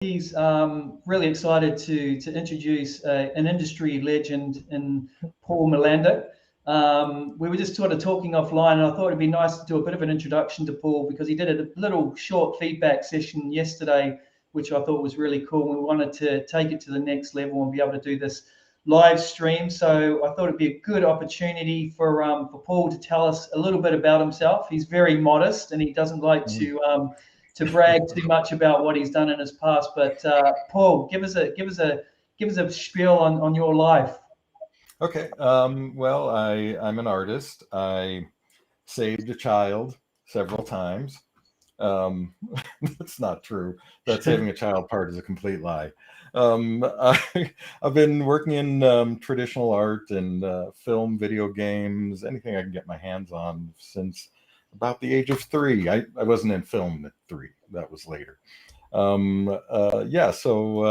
He's really excited to introduce an industry legend in Paul Mellender. We were just sort of talking offline, and I thought it'd be nice to do a bit of an introduction to Paul because he did a little short feedback session yesterday, which I thought was really cool. We wanted to take it to the next level and be able to do this live stream. So I thought it'd be a good opportunity for Paul to tell us a little bit about himself. He's very modest and he doesn't like to brag too much about what he's done in his past. But Paul, give us a spiel on your life. Okay. Well, I'm an artist. I saved a child several times. That's not true. That saving a child part is a complete lie. I've been working in traditional art and film, video games, anything I can get my hands on since about the age of 3. I wasn't in film at 3. That was later. Yeah, so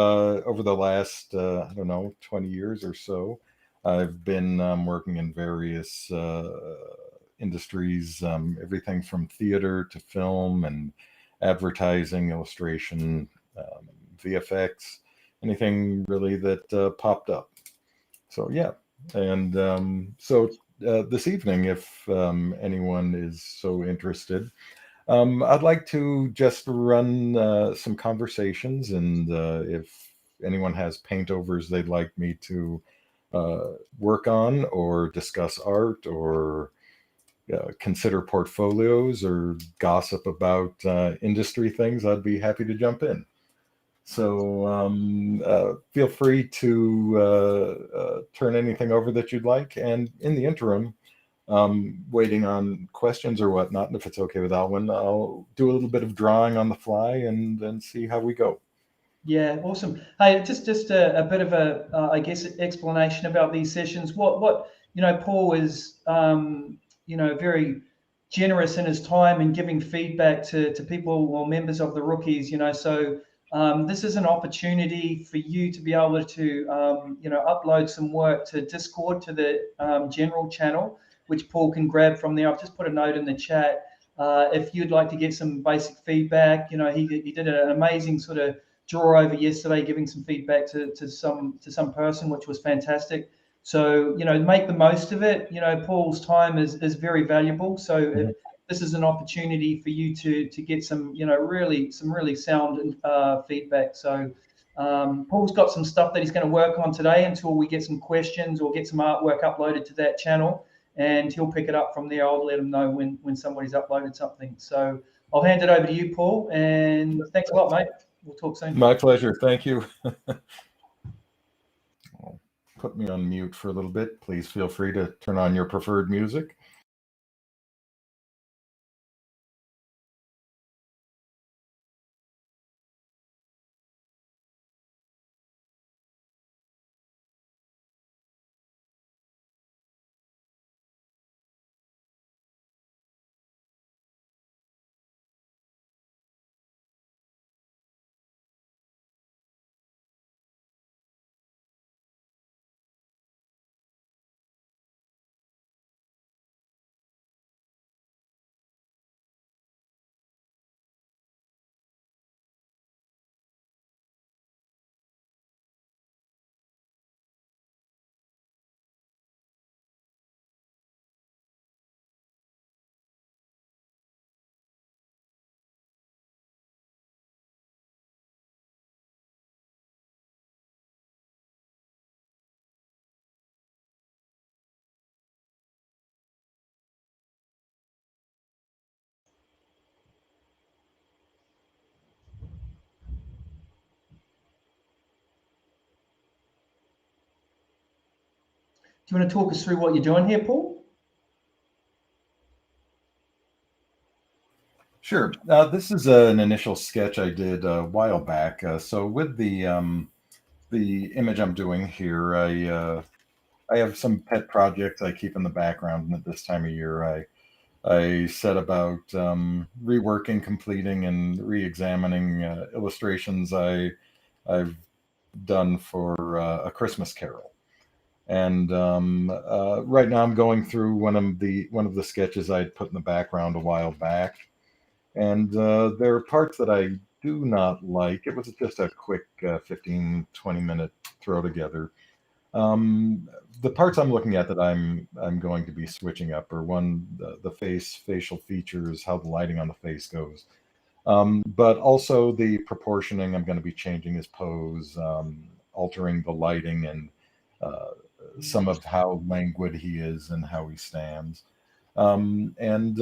over the last, I don't know, 20 years or so, I've been working in various industries, everything from theater to film and advertising, illustration, VFX, anything really that popped up. So yeah, and so this evening, if anyone is so interested, I'd like to just run some conversations, and if anyone has paintovers they'd like me to work on or discuss art or consider portfolios or gossip about industry things, I'd be happy to jump in. So feel free to turn anything over that you'd like. And in the interim, waiting on questions or whatnot, and if it's okay with Alwyn, I'll do a little bit of drawing on the fly and then see how we go. Yeah, awesome. Hey, just a bit of a, I guess, explanation about these sessions. What Paul is, very generous in his time and giving feedback to people or members of the rookies. So this is an opportunity for you to be able to, upload some work to Discord, to the general channel, which Paul can grab from there. I've just put a note in the chat. If you'd like to get some basic feedback, he did an amazing sort of draw over yesterday, giving some feedback to some person, which was fantastic. So make the most of it. Paul's time is very valuable. So this is an opportunity for you to get some really sound feedback. So Paul's got some stuff that he's going to work on today until we get some questions or get some artwork uploaded to that channel, and he'll pick it up from there. I'll let him know when somebody's uploaded something. So I'll hand it over to you, Paul, and thanks a lot, mate. We'll talk soon. My pleasure. Thank you. Put me on mute for a little bit. Please feel free to turn on your preferred music. Do you want to talk us through what you're doing here, Paul? Sure. This is an initial sketch I did a while back. So with the image I'm doing here, I have some pet projects I keep in the background, and at this time of year, I set about reworking, completing, and re-examining illustrations I've done for A Christmas Carol. And right now I'm going through one of the sketches I had put in the background a while back. And there are parts that I do not like. It was just a quick 15, 20-minute throw together. The parts I'm looking at that I'm going to be switching up are one, the facial features, how the lighting on the face goes. But also the proportioning, I'm going to be changing his pose, altering the lighting, and some of how languid he is and how he stands. And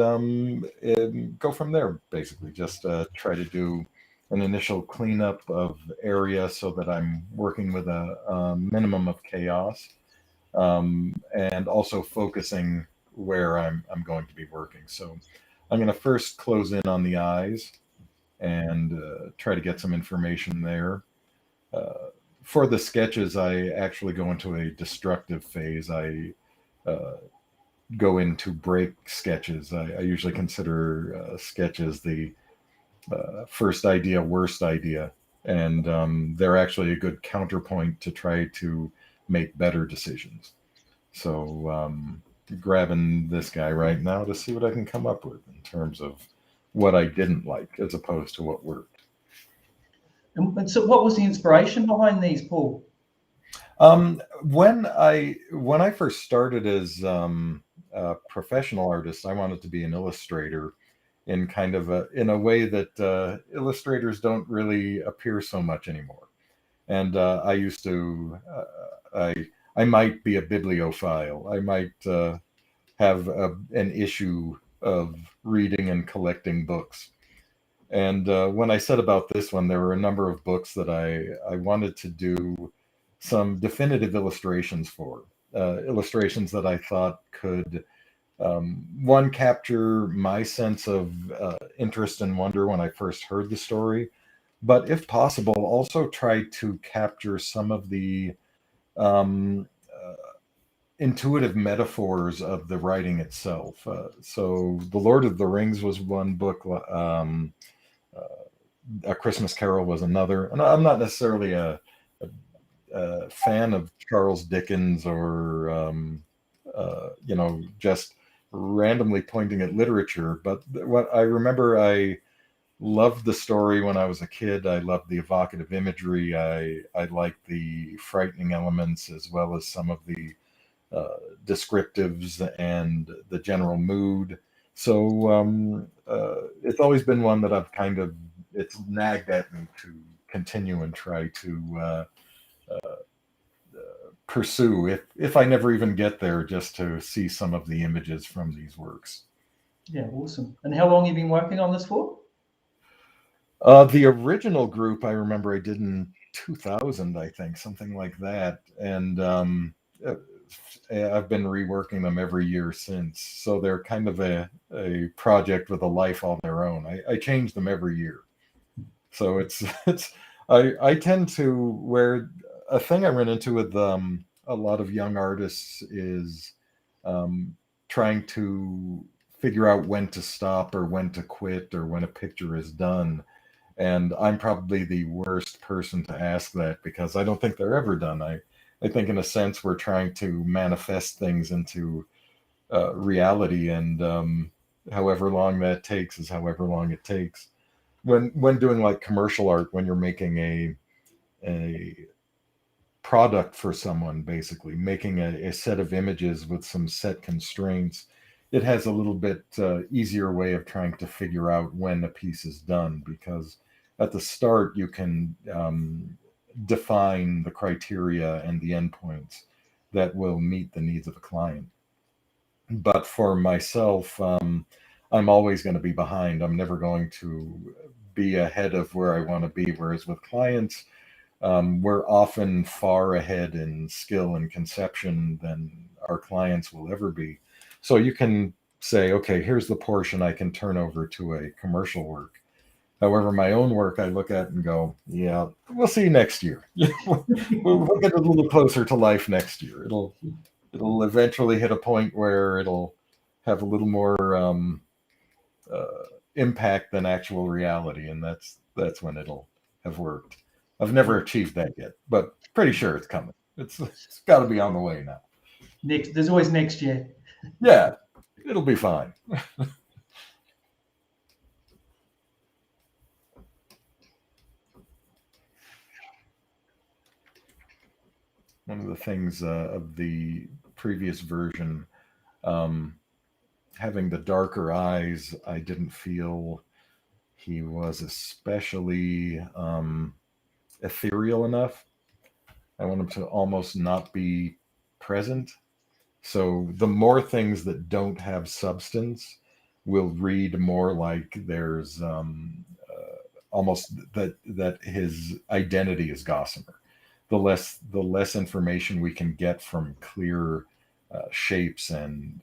go from there, basically. Just try to do an initial cleanup of area so that I'm working with a minimum of chaos, and also focusing where I'm going to be working. So I'm going to first close in on the eyes and try to get some information there. For the sketches, I actually go into a destructive phase. I go into break sketches. I usually consider sketches the first idea, worst idea. And they're actually a good counterpoint to try to make better decisions. So grabbing this guy right now to see what I can come up with in terms of what I didn't like as opposed to what worked. And so what was the inspiration behind these, Paul? When I first started as a professional artist, I wanted to be an illustrator in kind of in a way that illustrators don't really appear so much anymore. And I used to, I might be a bibliophile. I might have an issue of reading and collecting books. And when I set about this one, there were a number of books that I wanted to do some definitive illustrations for, illustrations that I thought could, one, capture my sense of interest and wonder when I first heard the story, but if possible, also try to capture some of the intuitive metaphors of the writing itself. So The Lord of the Rings was one book. A Christmas Carol was another. And I'm not necessarily a fan of Charles Dickens or, just randomly pointing at literature. But what I remember, I loved the story when I was a kid. I loved the evocative imagery. I liked the frightening elements as well as some of the descriptives and the general mood. So it's always been one that I've it's nagged at me to continue and try to pursue, if I never even get there, just to see some of the images from these works. Yeah, awesome. And how long have you been working on this for? The original group, I remember I did in 2000, I think, something like that. And I've been reworking them every year since. So they're kind of a project with a life all their own. I change them every year. So I tend to, where a thing I run into with a lot of young artists is trying to figure out when to stop or when to quit or when a picture is done. And I'm probably the worst person to ask that because I don't think they're ever done. I think in a sense we're trying to manifest things into reality, and however long that takes is however long it takes. When doing like commercial art, when you're making a product for someone, basically making a set of images with some set constraints, it has a little bit easier way of trying to figure out when a piece is done, because at the start you can define the criteria and the endpoints that will meet the needs of a client. But for myself, I'm always going to be behind. I'm never going to be ahead of where I want to be. Whereas with clients, we're often far ahead in skill and conception than our clients will ever be. So you can say, okay, here's the portion I can turn over to a commercial work. However, my own work, I look at and go, yeah, we'll see next year. We'll get a little closer to life next year. It'll eventually hit a point where it'll have a little more impact than actual reality, and that's when it'll have worked. I've never achieved that yet, but pretty sure it's coming. It's got to be on the way now. There's always next year. Yeah, it'll be fine. one of the things of the previous version, um, having the darker eyes, I didn't feel he was especially ethereal enough. I want him to almost not be present. So the more things that don't have substance will read more like there's almost that his identity is Gossamer. The less information we can get from clear shapes and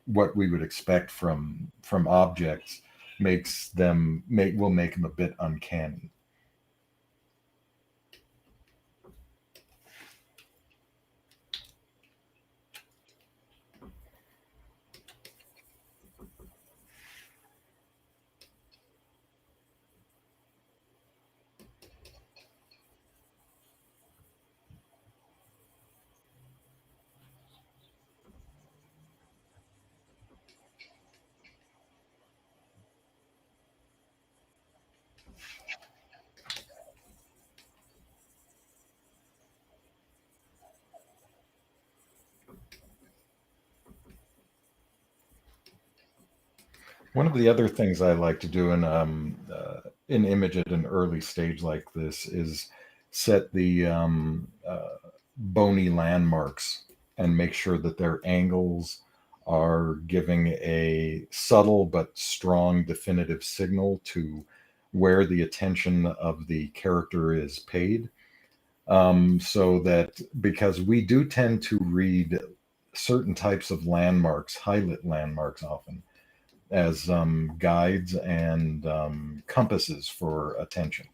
what we would expect from objects will make them a bit uncanny. One of the other things I like to do in an image at an early stage like this is set the bony landmarks and make sure that their angles are giving a subtle but strong definitive signal to where the attention of the character is paid. So that because we do tend to read certain types of landmarks, highlight landmarks often, as guides and compasses for attention.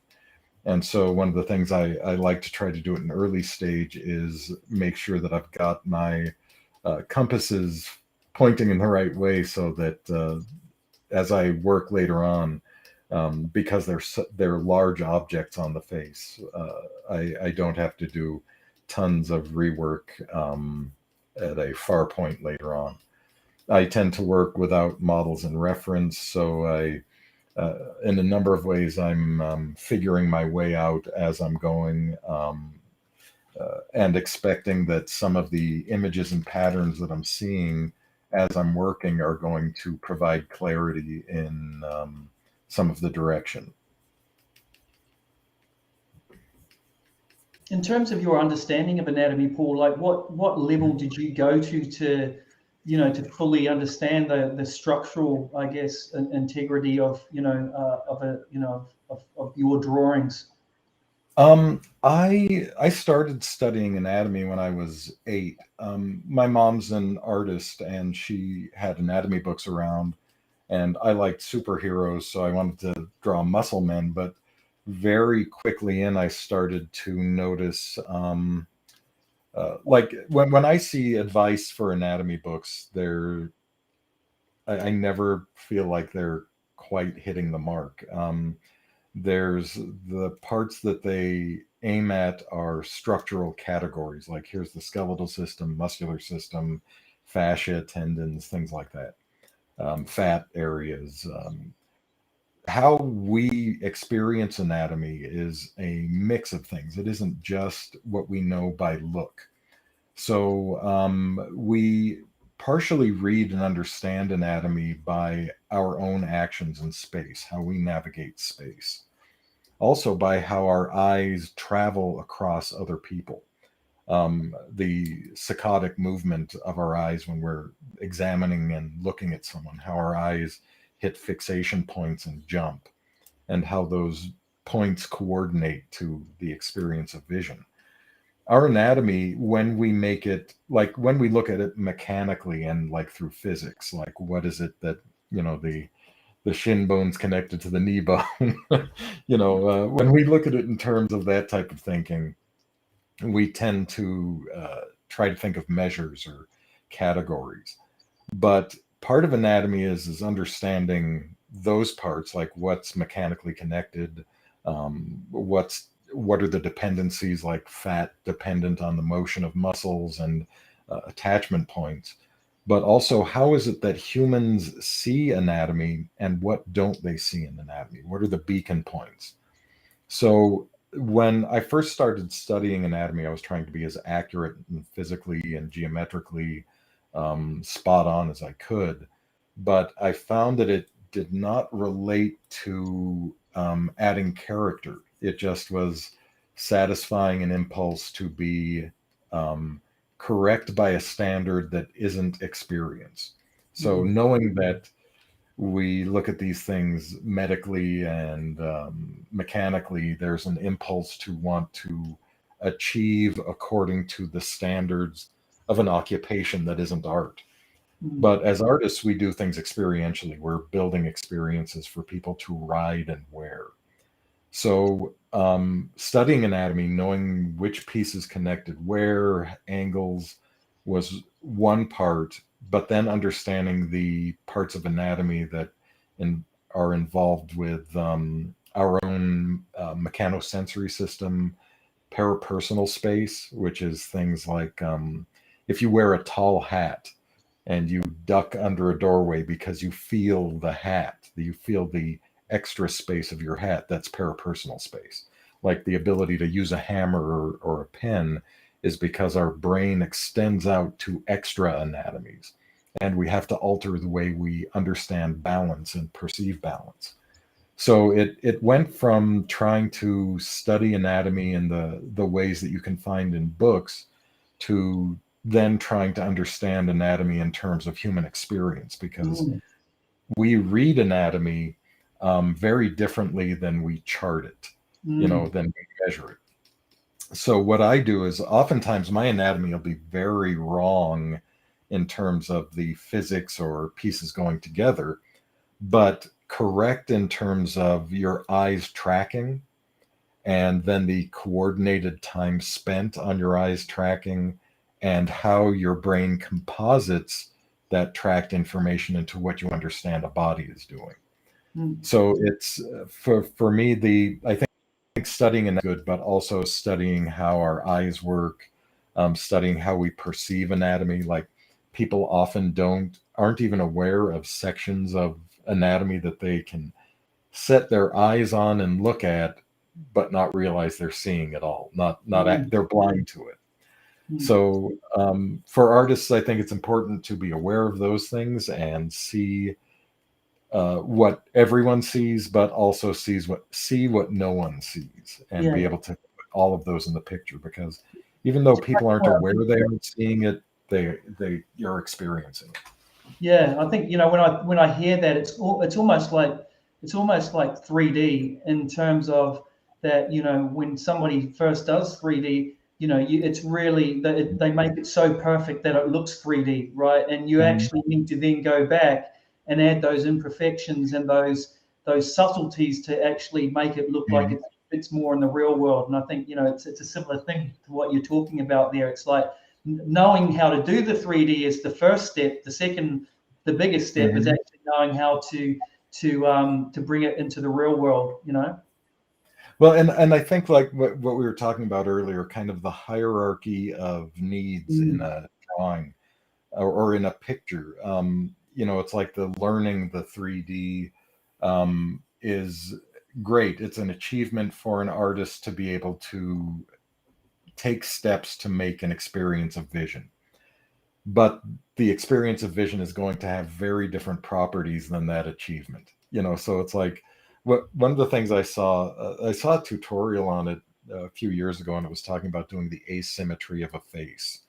And so one of the things I like to try to do at an early stage is make sure that I've got my compasses pointing in the right way so that as I work later on, because they're large objects on the face, I don't have to do tons of rework at a far point later on. I tend to work without models in reference, so in a number of ways, I'm figuring my way out as I'm going, and expecting that some of the images and patterns that I'm seeing as I'm working are going to provide clarity in some of the direction. In terms of your understanding of anatomy, Paul, like what level did you go to to fully understand the structural, I guess, integrity of of your drawings? I started studying anatomy when I was 8. My mom's an artist, and she had anatomy books around, and I liked superheroes, so I wanted to draw muscle men. But very quickly I started to notice, like when I see advice for anatomy books, I never feel like they're quite hitting the mark. There's the parts that they aim at are structural categories, like here's the skeletal system, muscular system, fascia, tendons, things like that, fat areas. How we experience anatomy is a mix of things. It isn't just what we know by look. So we partially read and understand anatomy by our own actions in space, how we navigate space. Also by how our eyes travel across other people. The saccadic movement of our eyes when we're examining and looking at someone, how our eyes hit fixation points and jump, and how those points coordinate to the experience of vision. Our anatomy, when we make it, like when we look at it mechanically and like through physics, like what is it that, the shin bone's connected to the knee bone. When we look at it in terms of that type of thinking, we tend to try to think of measures or categories. But part of anatomy is understanding those parts, like what's mechanically connected, what are the dependencies, like fat dependent on the motion of muscles and attachment points. But also, how is it that humans see anatomy and what don't they see in anatomy? What are the beacon points? So when I first started studying anatomy, I was trying to be as accurate and physically and geometrically spot on as I could. But I found that it did not relate to adding character. It just was satisfying an impulse to be correct by a standard that isn't experience. So knowing that we look at these things medically and mechanically, there's an impulse to want to achieve according to the standards of an occupation that isn't art. But as artists, we do things experientially. We're building experiences for people to ride and wear. So studying anatomy, knowing which pieces connected where, angles, was one part, but then understanding the parts of anatomy that are involved with our own mechanosensory system, parapersonal space, which is things like if you wear a tall hat and you duck under a doorway because you feel the hat, you feel the extra space of your hat, that's parapersonal space. Like the ability to use a hammer or a pen is because our brain extends out to extra anatomies, and we have to alter the way we understand balance and perceive balance. So it went from trying to study anatomy in the ways that you can find in books to then trying to understand anatomy in terms of human experience, because we read anatomy very differently than we chart it, than we measure it. So what I do is oftentimes my anatomy will be very wrong in terms of the physics or pieces going together, but correct in terms of your eyes tracking and then the coordinated time spent on your eyes tracking and how your brain composites that tracked information into what you understand a body is doing. So it's for me, I think studying is good, but also studying how our eyes work, studying how we perceive anatomy. Like people often aren't even aware of sections of anatomy that they can set their eyes on and look at, but not realize they're seeing it all. They're blind to it. So for artists, I think it's important to be aware of those things and see what everyone sees, but also see what no one sees, and be able to put all of those in the picture. Because even though people aren't aware they aren't seeing it, you're experiencing it. Yeah, I think when I hear that, it's almost like 3D in terms of that. When somebody first does 3D, it's really that they make it so perfect that it looks 3D, right? And you actually need to then go back and add those imperfections and those subtleties to actually make it look like it's more in the real world. And I think it's a similar thing to what you're talking about there. It's like knowing how to do the 3D is the first step. The biggest step is actually knowing how to bring it into the real world. Well, and I think like what we were talking about earlier, kind of the hierarchy of needs in a drawing or in a picture. It's like the learning the 3D is great. It's an achievement for an artist to be able to take steps to make an experience of vision. But the experience of vision is going to have very different properties than that achievement. So it's like one of the things I saw a tutorial on it a few years ago, and it was talking about doing the asymmetry of a face.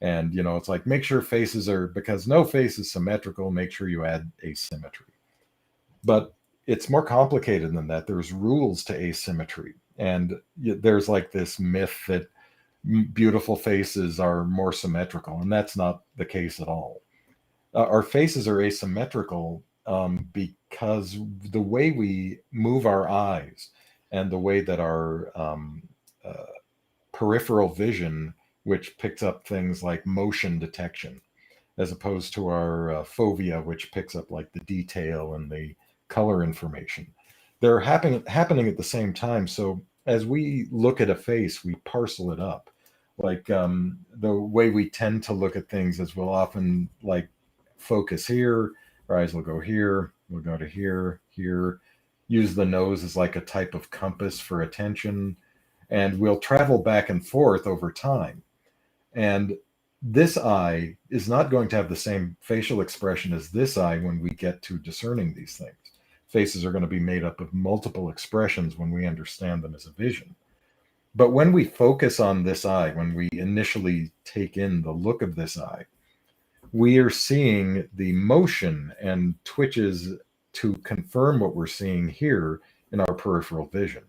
And it's like, make sure faces are, because no face is symmetrical, make sure you add asymmetry. But it's more complicated than that. There's rules to asymmetry, and there's like this myth that beautiful faces are more symmetrical, and that's not the case at all. Our faces are asymmetrical because the way we move our eyes and the way that our peripheral vision, which picks up things like motion detection, as opposed to our fovea, which picks up like the detail and the color information, they're happening at the same time. So as we look at a face, we parcel it up. Like the way we tend to look at things is we'll often like focus here, our eyes will go here, we'll go to here, use the nose as like a type of compass for attention. and we'll travel back and forth over time. And this eye is not going to have the same facial expression as this eye when we get to discerning these things. Faces are going to be made up of multiple expressions when we understand them as a vision. But when we focus on this eye, when we initially take in the look of this eye, we are seeing the motion and twitches to confirm what we're seeing here in our peripheral vision.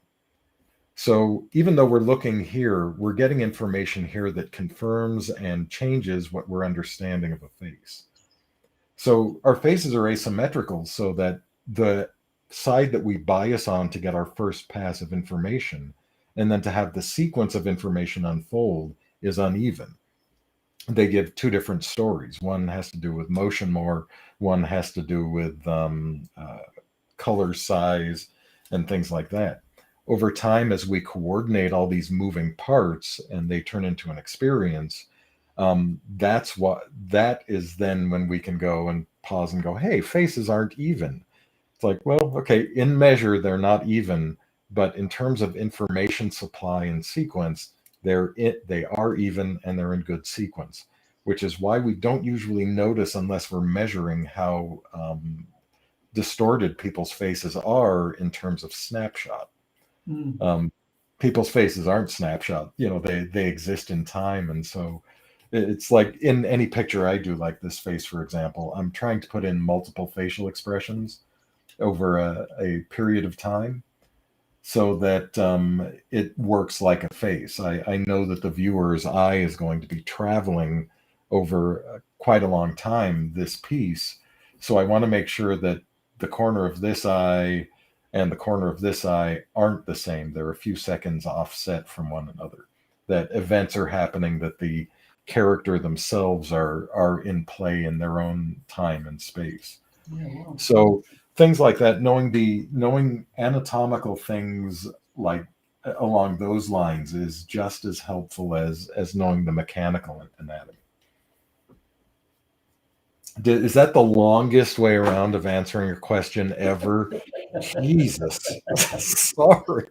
So even though we're looking here, we're getting information here that confirms and changes what we're understanding of a face. So our faces are asymmetrical, so that the side that we bias on to get our first pass of information and then to have the sequence of information unfold is uneven. They give two different stories. One has to do with motion more, one has to do with color, size, and things like that. Over time, as we coordinate all these moving parts and they turn into an experience, that is then when we can go and pause and go, hey, faces aren't even. It's like, well, okay, in measure, they're not even, but in terms of information supply and sequence, they are even and they're in good sequence, which is why we don't usually notice unless we're measuring how distorted people's faces are in terms of snapshot. People's faces aren't snapshot, they exist in time. And so it's like in any picture I do, like this face, for example, I'm trying to put in multiple facial expressions over a period of time so that it works like a face. I know that the viewer's eye is going to be traveling over quite a long time, this piece. So I want to make sure that the corner of this eye and the corner of this eye aren't the same. They're a few seconds offset from one another. That events are happening, that the character themselves are in play in their own time and space. Yeah, wow. So things like that, knowing anatomical things like along those lines is just as helpful as knowing the mechanical anatomy. Is that the longest way around of answering your question ever? Jesus, sorry.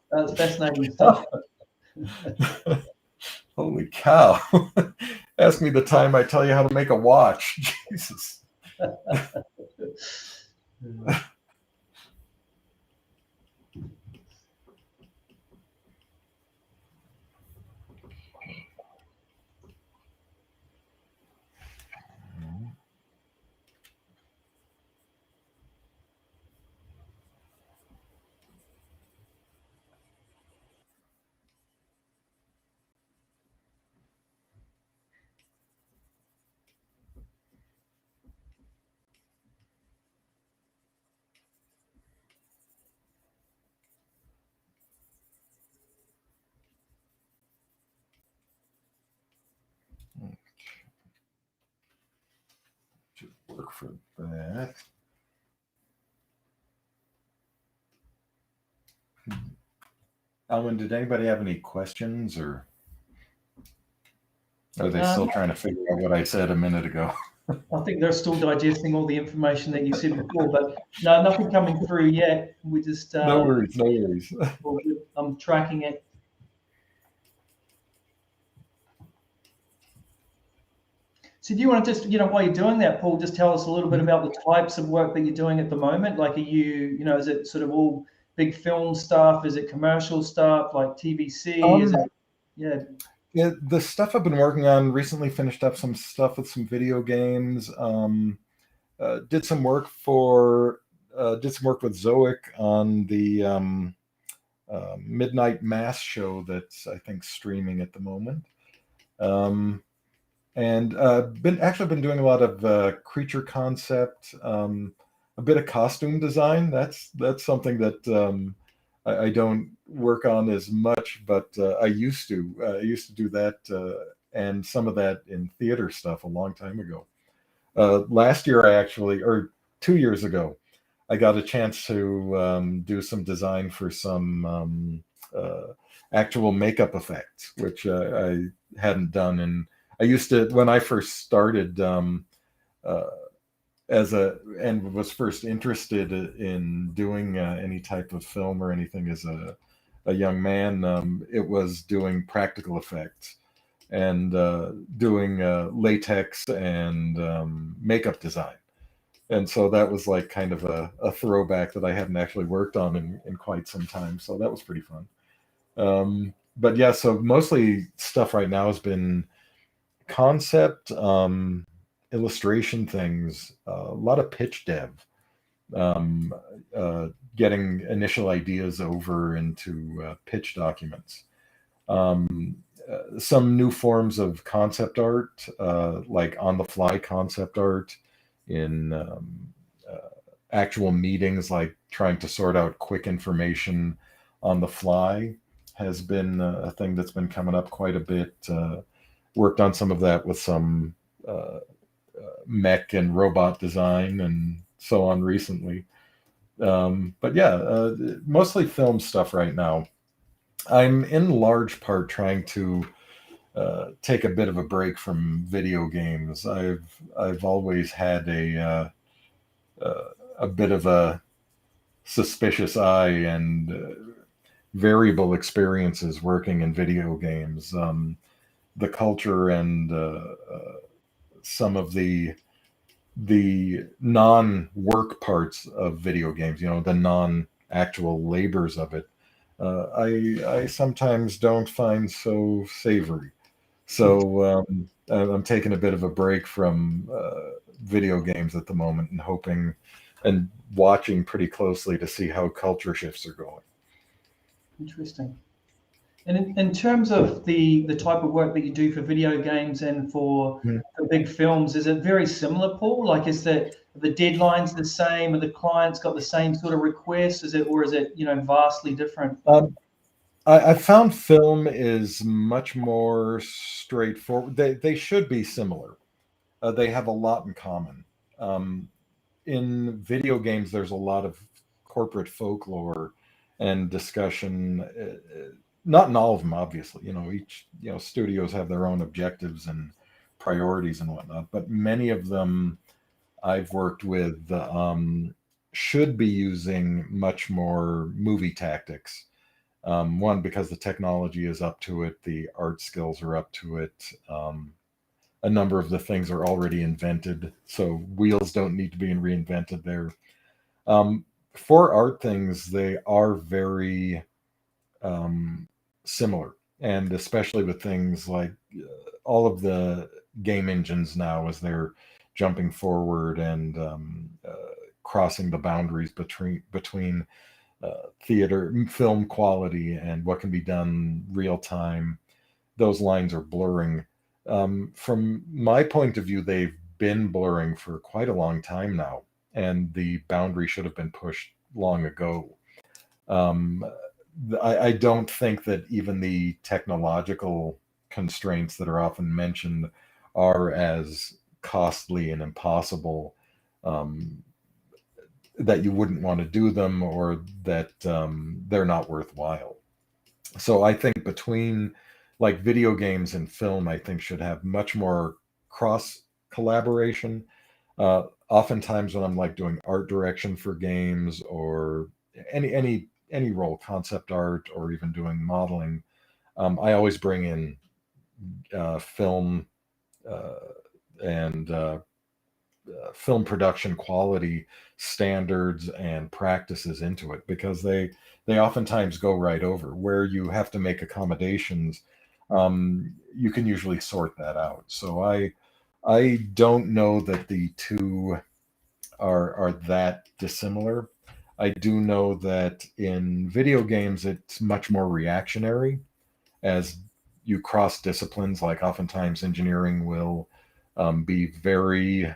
That's fascinating stuff. Holy cow. Ask me the time I tell you how to make a watch. Jesus. Should work for that. Alwyn, did anybody have any questions, or are they still trying to figure out what I said a minute ago? I think they're still digesting all the information that you said before, but no, nothing coming through yet. We just No worries. I'm tracking it. So do you want to just, while you're doing that, Paul, just tell us a little bit about the types of work that you're doing at the moment? Like, are you, is it sort of all big film stuff? Is it commercial stuff like TVC? Is it, Yeah, the stuff I've been working on recently, finished up some stuff with some video games. Did some work with Zoic on the Midnight Mass show that's, I think, streaming at the moment. And been doing a lot of creature concept, a bit of costume design. That's something that I don't work on as much, but I used to. I used to do that and some of that in theater stuff a long time ago. Last year, or 2 years ago, I got a chance to do some design for some actual makeup effects, which I hadn't done. And I used to, when I first started and was first interested in doing any type of film or anything as a young man, it was doing practical effects and doing latex and makeup design. And so that was like kind of a throwback that I hadn't actually worked on in quite some time. So that was pretty fun. But yeah, so mostly stuff right now has been concept, illustration things, a lot of pitch dev, um, getting initial ideas over into pitch documents. Some new forms of concept art, like on the fly concept art in actual meetings, like trying to sort out quick information on the fly has been a thing that's been coming up quite a bit. Worked on some of that with some mech and robot design and so on recently. But yeah, mostly film stuff right now. I'm in large part trying to take a bit of a break from video games. I've always had a bit of a suspicious eye and variable experiences working in video games. The culture and some of the non-work parts of video games, the non-actual labors of it, I sometimes don't find so savory. So I'm taking a bit of a break from video games at the moment and hoping and watching pretty closely to see how culture shifts are going. Interesting. And in terms of the type of work that you do for video games and for big films, is it very similar, Paul? Like, is the deadlines the same? Are the clients got the same sort of requests? Is it vastly different? I found film is much more straightforward. They should be similar. They have a lot in common. In video games, there's a lot of corporate folklore and discussion. Not in all of them, obviously. Each studios have their own objectives and priorities and whatnot. But many of them I've worked with should be using much more movie tactics. One, because the technology is up to it, the art skills are up to it. A number of the things are already invented, so wheels don't need to be reinvented there. For art things, they are very similar, and especially with things like all of the game engines now, as they're jumping forward and crossing the boundaries between theater film quality and what can be done real time, those lines are blurring. From my point of view, they've been blurring for quite a long time now, and the boundary should have been pushed long ago. I don't think that even the technological constraints that are often mentioned are as costly and impossible, that you wouldn't want to do them, or that they're not worthwhile. So I think between like video games and film, I think should have much more cross collaboration. Oftentimes when I'm like doing art direction for games or any role, concept art, or even doing modeling, I always bring in film and film production quality standards and practices into it, because they oftentimes go right over where you have to make accommodations. You can usually sort that out. So I don't know that the two are that dissimilar. I do know that in video games it's much more reactionary as you cross disciplines. Like oftentimes engineering will be very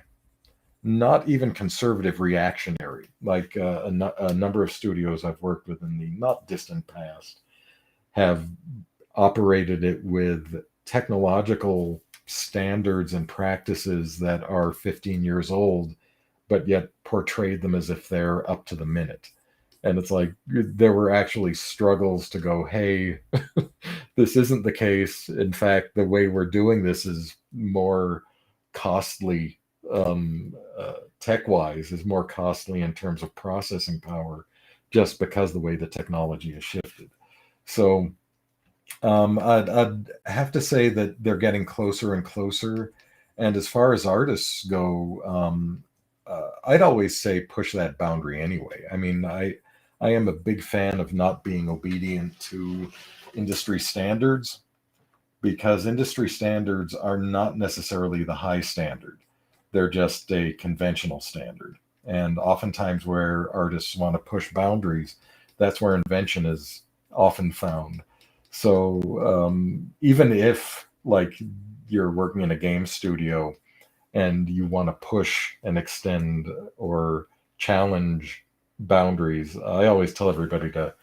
not even conservative reactionary. Like a number of studios I've worked with in the not distant past have operated it with technological standards and practices that are 15 years old, but yet portrayed them as if they're up to the minute. And it's like there were actually struggles to go, hey, this isn't the case. In fact, the way we're doing this is more costly, tech-wise, is more costly in terms of processing power, just because the way the technology has shifted. So I'd have to say that they're getting closer and closer. And as far as artists go, I'd always say push that boundary anyway. I mean, I am a big fan of not being obedient to industry standards, because industry standards are not necessarily the high standard. They're just a conventional standard. And oftentimes, where artists want to push boundaries, that's where invention is often found. So, even if, like, you're working in a game studio and you want to push and extend or challenge boundaries, I always tell everybody to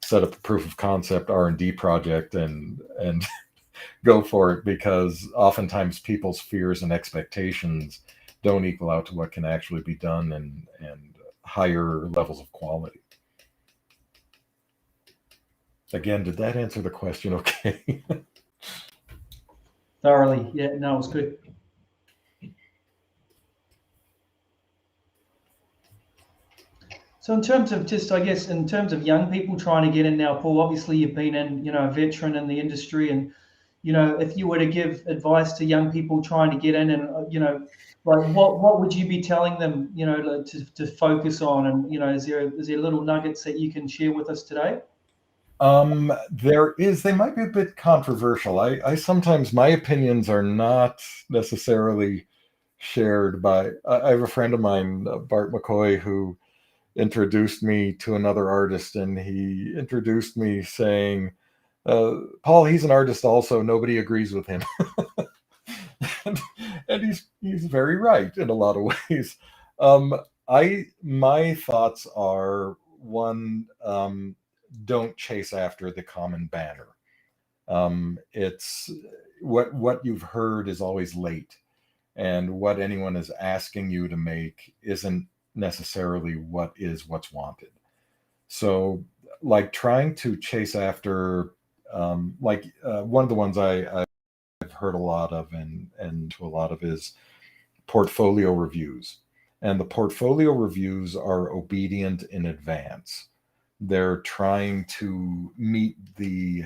set up a proof of concept R&D project and go for it, because oftentimes people's fears and expectations don't equal out to what can actually be done, and higher levels of quality. Again, did that answer the question okay? Thoroughly. Yeah, no, it was good. So in terms of just, I guess, in terms of young people trying to get in now, Paul, obviously you've been in, a veteran in the industry, and, if you were to give advice to young people trying to get in, and, like what would you be telling them, like, to focus on, and, is there little nuggets that you can share with us today? They might be a bit controversial. I sometimes, my opinions are not necessarily shared by, I have a friend of mine, Bart McCoy, who introduced me to another artist, and he introduced me saying, Paul, he's an artist also, nobody agrees with him. and he's very right in a lot of ways. My thoughts are, one, don't chase after the common banner. It's what you've heard is always late, and what anyone is asking you to make isn't necessarily what's wanted. So, like, trying to chase after, one of the ones I've heard a lot of, and to a lot of, is portfolio reviews. And the portfolio reviews are obedient in advance. They're trying to meet the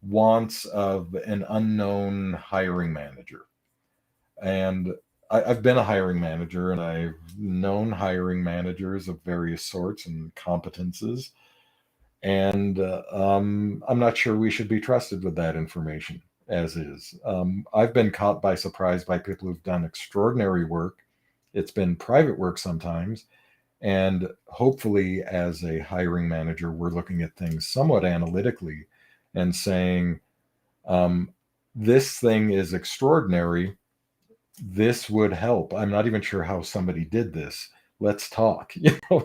wants of an unknown hiring manager. And I've been a hiring manager, and I've known hiring managers of various sorts and competences. And I'm not sure we should be trusted with that information as is. I've been caught by surprise by people who've done extraordinary work. It's been private work sometimes. And hopefully, as a hiring manager, we're looking at things somewhat analytically and saying, this thing is extraordinary. This would help. I'm not even sure how somebody did this. Let's talk.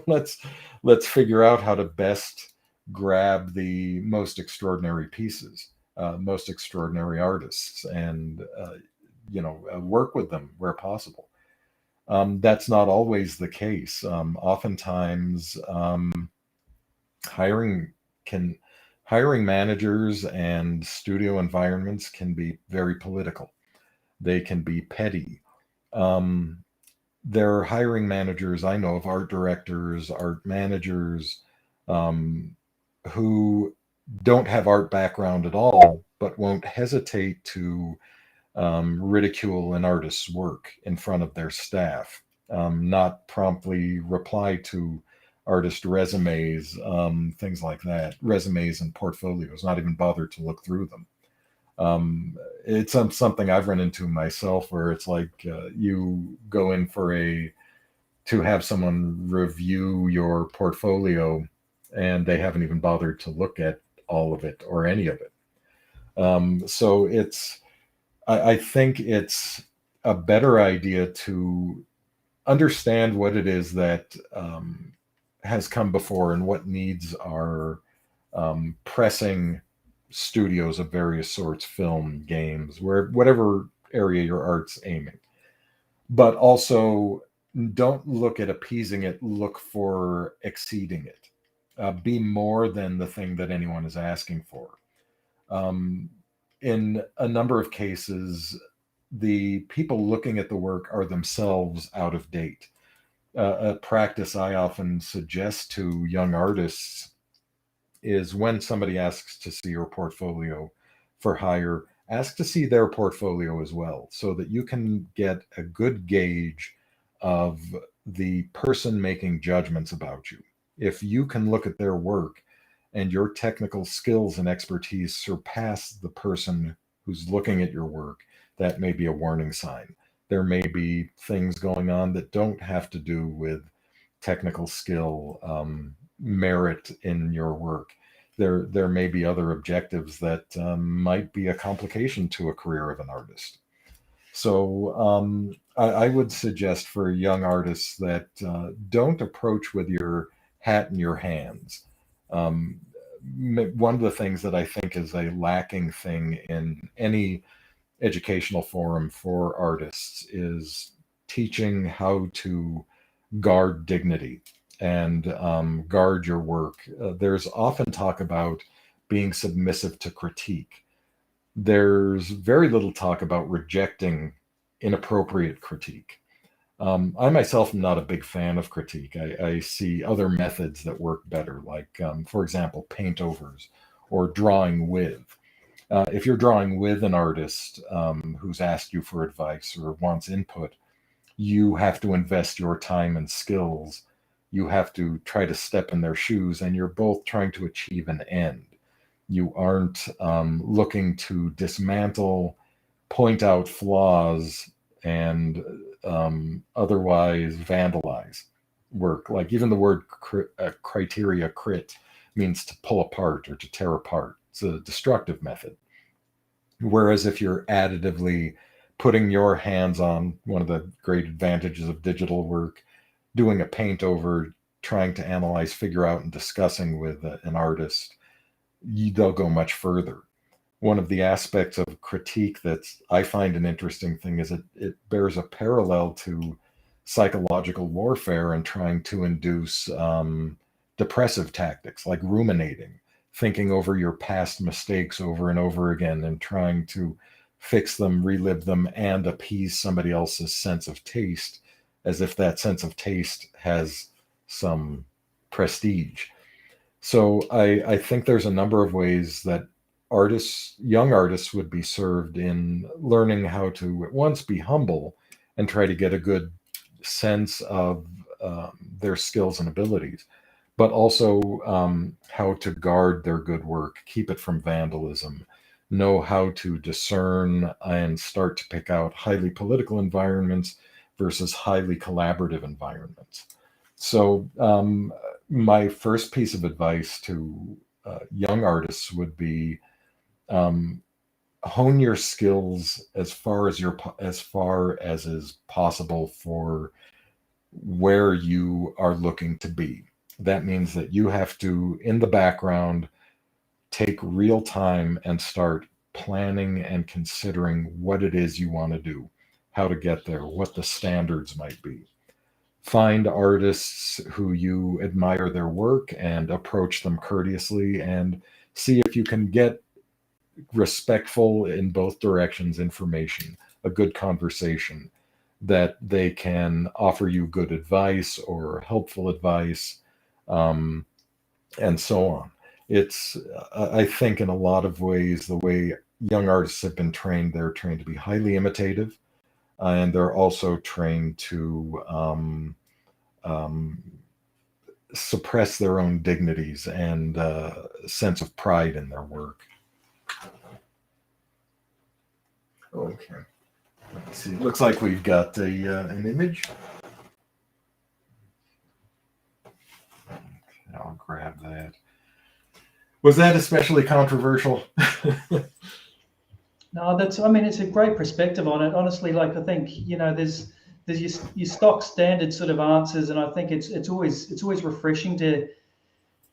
Let's figure out how to best grab the most extraordinary pieces, most extraordinary artists, and work with them where possible. That's not always the case. Oftentimes, hiring managers and studio environments can be very political. They can be petty. There are hiring managers I know of, art directors, art managers, who don't have art background at all, but won't hesitate to ridicule an artist's work in front of their staff, not promptly reply to artist resumes, things like that, resumes and portfolios, not even bother to look through them. It's something I've run into myself, where it's like, you go in to have someone review your portfolio, and they haven't even bothered to look at all of it or any of it. So I think it's a better idea to understand what it is that has come before, and what needs are pressing studios of various sorts, film, games, whatever area your art's aiming. But also, don't look at appeasing it, look for exceeding it. Be more than the thing that anyone is asking for. In a number of cases, the people looking at the work are themselves out of date. A practice I often suggest to young artists is when somebody asks to see your portfolio for hire, ask to see their portfolio as well, so that you can get a good gauge of the person making judgments about you. If you can look at their work and your technical skills and expertise surpass the person who's looking at your work, that may be a warning sign. There may be things going on that don't have to do with technical skill, merit in your work. There may be other objectives that might be a complication to a career of an artist. So I would suggest for young artists that don't approach with your hat in your hands. One of the things that I think is a lacking thing in any educational forum for artists is teaching how to guard dignity and guard your work. There's often talk about being submissive to critique. There's very little talk about rejecting inappropriate critique. I myself am not a big fan of critique. I see other methods that work better, like, for example, paint overs or drawing with. If you're drawing with an artist who's asked you for advice or wants input, you have to invest your time and skills. You have to try to step in their shoes, and you're both trying to achieve an end. You aren't looking to dismantle, point out flaws, and otherwise vandalize work. Like even the word criteria, crit, means to pull apart or to tear apart. It's a destructive method. Whereas if you're additively putting your hands on, one of the great advantages of digital work, doing a paint over, trying to analyze, figure out, and discussing with an artist, they'll go much further. One of the aspects of critique that I find an interesting thing is it bears a parallel to psychological warfare and trying to induce depressive tactics like ruminating, thinking over your past mistakes over and over again and trying to fix them, relive them, and appease somebody else's sense of taste, as if that sense of taste has some prestige. So I think there's a number of ways that young artists would be served in learning how to at once be humble and try to get a good sense of their skills and abilities, but also how to guard their good work, keep it from vandalism, know how to discern and start to pick out highly political environments versus highly collaborative environments. So my first piece of advice to young artists would be hone your skills as far as is possible for where you are looking to be. That means that you have to, in the background, take real time and start planning and considering what it is you want to do, how to get there, what the standards might be. Find artists who you admire their work and approach them courteously and see if you can get respectful in both directions information, a good conversation, that they can offer you good advice or helpful advice, and so on. It's, I think in a lot of ways, the way young artists have been trained, they're trained to be highly imitative, and they're also trained to suppress their own dignities and sense of pride in their work. Okay. Let's see. Looks like we've got an image. Okay, I'll grab that. Was that especially controversial? No, it's a great perspective on it. Honestly, like I think, there's your stock standard sort of answers, and I think it's always refreshing to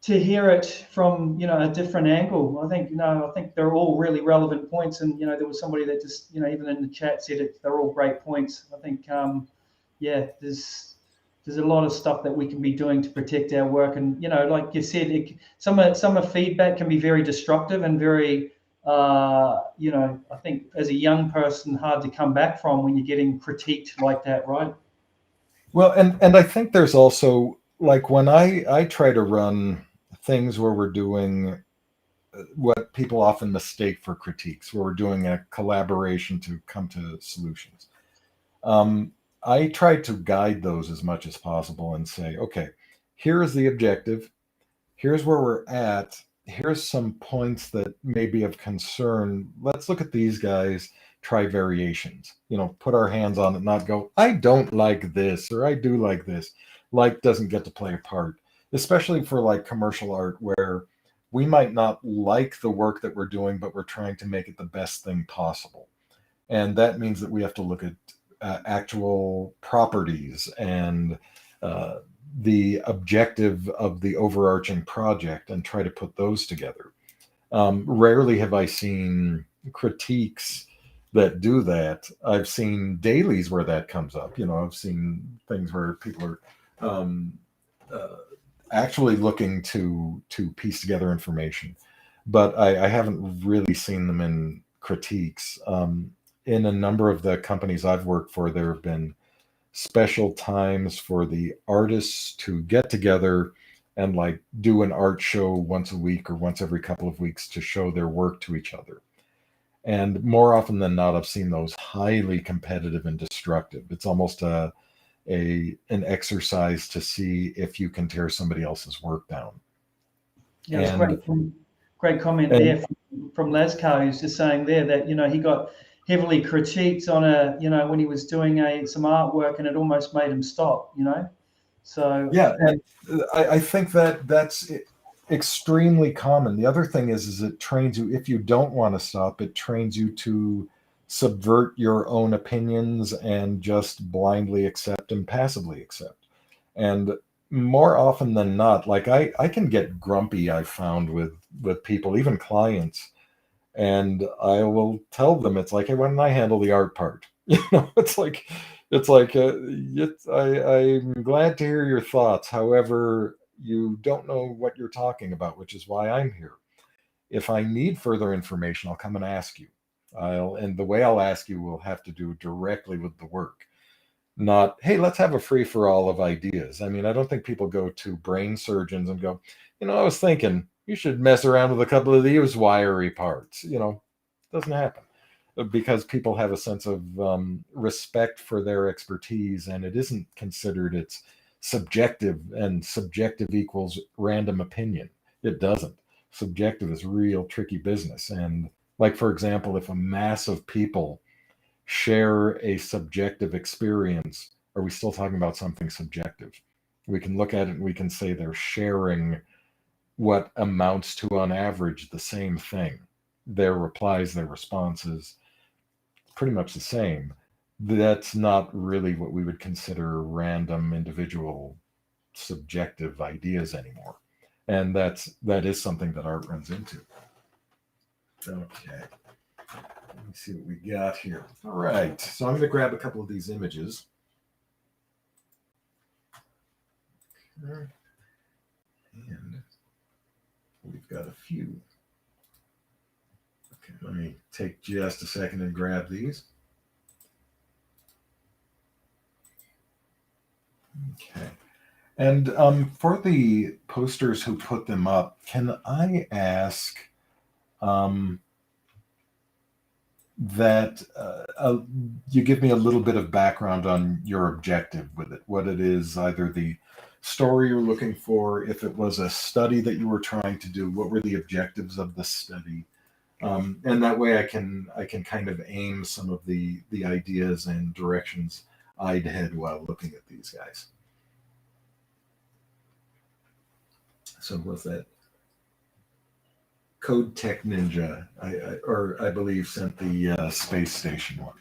hear it from a different angle. I think they're all really relevant points, and there was somebody that just even in the chat said it. They're all great points. I think there's a lot of stuff that we can be doing to protect our work, and like you said, some of feedback can be very destructive and very I think as a young person hard to come back from when you're getting critiqued like that, right? Well, and I think there's also, like, when I try to run things where we're doing what people often mistake for critiques, where we're doing a collaboration to come to solutions. I try to guide those as much as possible and say, okay, here is the objective. Here's where we're at. Here's some points that may be of concern. Let's look at these guys, try variations, put our hands on it, not go, I don't like this, or I do like this. Like doesn't get to play a part, especially for like commercial art where we might not like the work that we're doing, but we're trying to make it the best thing possible. And that means that we have to look at actual properties and the objective of the overarching project and try to put those together. Rarely have I seen critiques that do that. I've seen dailies where that comes up. I've seen things where people are actually looking to piece together information, but I haven't really seen them in critiques. In a number of the companies I've worked for, there have been special times for the artists to get together and like do an art show once a week or once every couple of weeks to show their work to each other. And more often than not, I've seen those highly competitive and destructive. It's almost an exercise to see if you can tear somebody else's work down. Yeah, it's great comment there from Lascar, who's just saying there that he got heavily critiqued on when he was doing some artwork, and it almost made him stop. So yeah, and I think that's extremely common. The other thing is it trains you, if you don't want to stop, it trains you to subvert your own opinions and just blindly accept and passively accept. And more often than not, like I can get grumpy, I've found, with people, even clients, and I will tell them, it's like, hey, why don't I handle the art part? I'm glad to hear your thoughts. However, you don't know what you're talking about, which is why I'm here. If I need further information, I'll come and ask you. And the way I'll ask you will have to do directly with the work. Not, hey, let's have a free for all of ideas. I mean, I don't think people go to brain surgeons and go, I was thinking you should mess around with a couple of these wiry parts. Doesn't happen, because people have a sense of respect for their expertise, and it isn't considered it's subjective, and subjective equals random opinion. It doesn't. Subjective is real tricky business. And like, for example, if a mass of people share a subjective experience, are we still talking about something subjective? We can look at it and we can say they're sharing what amounts to, on average, the same thing. Their replies, their responses, pretty much the same. That's not really what we would consider random individual subjective ideas anymore. And that is something that art runs into. Okay. Let me see what we got here. All right. So I'm going to grab a couple of these images. Okay. And we've got a few. Okay, let me take just a second and grab these. Okay. And for the posters who put them up, can I ask that you give me a little bit of background on your objective with it, what it is, either the story you're looking for, if it was a study that you were trying to do, what were the objectives of the study? And that way I can kind of aim some of the ideas and directions I'd head while looking at these guys. So was that Code Tech Ninja, I believe, sent the space station one.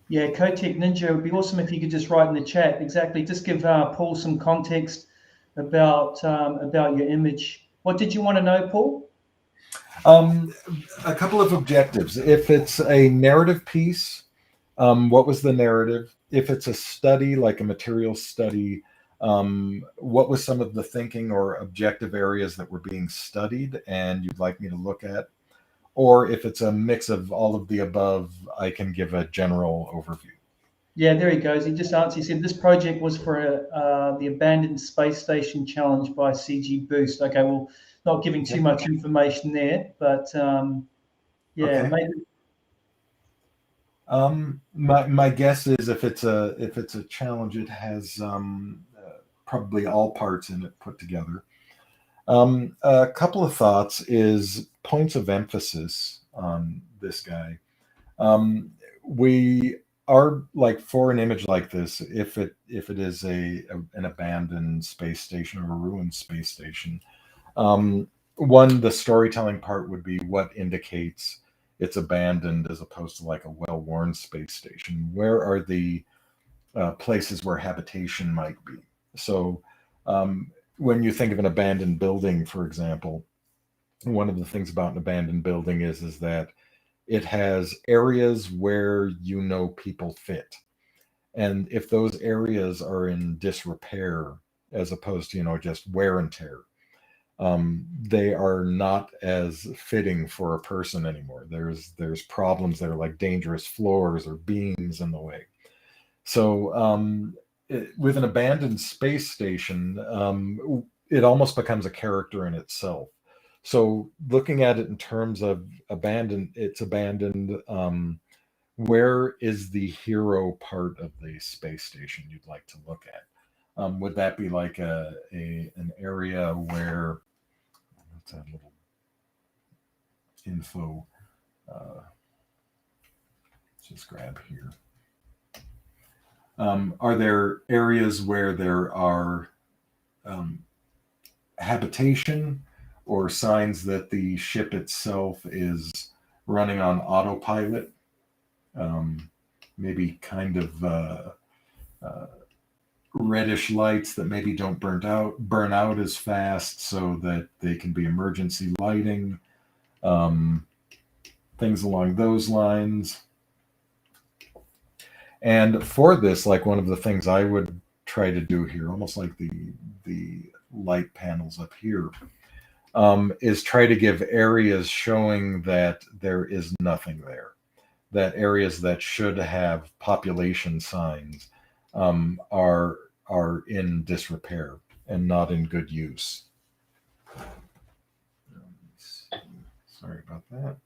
Yeah, Code Tech Ninja, it would be awesome if you could just write in the chat exactly. Just give Paul some context about your image. What did you want to know, Paul? A couple of objectives. If it's a narrative piece, what was the narrative? If it's a study, like a material study, what was some of the thinking or objective areas that were being studied and you'd like me to look at? or if it's a mix of all of the above, I can give a general overview. Yeah, there he goes. He just answered. He said this project was for the Abandoned Space Station Challenge by CG Boost. Okay, well, not giving too much information there, but yeah, Okay. maybe. My guess is if it's a challenge, it has probably all parts in it put together. A couple of thoughts is points of emphasis on this guy. We are like, for an image like this, if it is an abandoned space station or a ruined space station, the storytelling part would be what indicates it's abandoned as opposed to like a well-worn space station. Where are the places where habitation might be? So when you think of an abandoned building, for example, one of the things about an abandoned building is that it has areas where people fit. And if those areas are in disrepair as opposed to, just wear and tear, they are not as fitting for a person anymore. There's problems that are like dangerous floors or beams in the way. So with an abandoned space station, it almost becomes a character in itself. So looking at it in terms of it's abandoned. Where is the hero part of the space station you'd like to look at? Would that be like an area where, what's that little info? Just grab here. Are there areas where there are habitation or signs that the ship itself is running on autopilot? Maybe kind of reddish lights that maybe don't burn out as fast, so that they can be emergency lighting. Things along those lines. And for this, like, one of the things I would try to do here, almost like the light panels up here, is try to give areas showing that there is nothing there. That areas that should have population signs are in disrepair and not in good use. Sorry about that.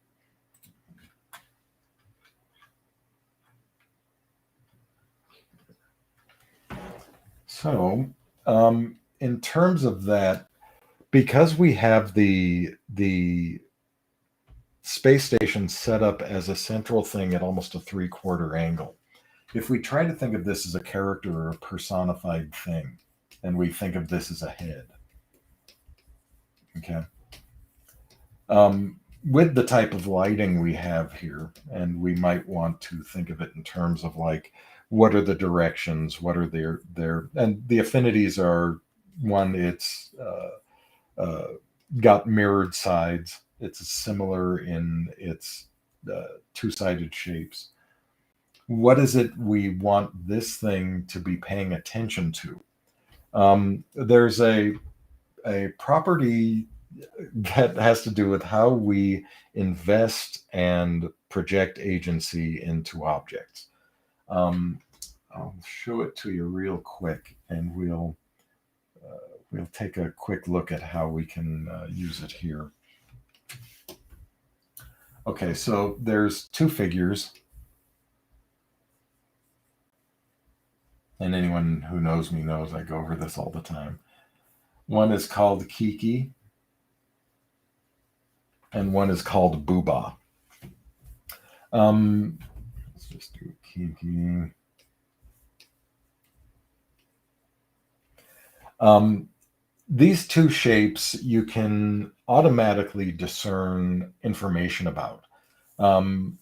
So, in terms of that, because we have the space station set up as a central thing at almost a 3/4 angle, if we try to think of this as a character or a personified thing, and we think of this as a head, okay, with the type of lighting we have here, and we might want to think of it in terms of like, what are the directions, what are their and the affinities are, one, it's got mirrored sides. It's similar in its two-sided shapes. What is it we want this thing to be paying attention to? There's a property that has to do with how we invest and project agency into objects. I'll show it to you real quick, and we'll take a quick look at how we can use it here. Okay, so there's two figures. And anyone who knows me knows I go over this all the time. One is called Kiki, and one is called Booba. Let's just do Kiki. These two shapes you can automatically discern information about.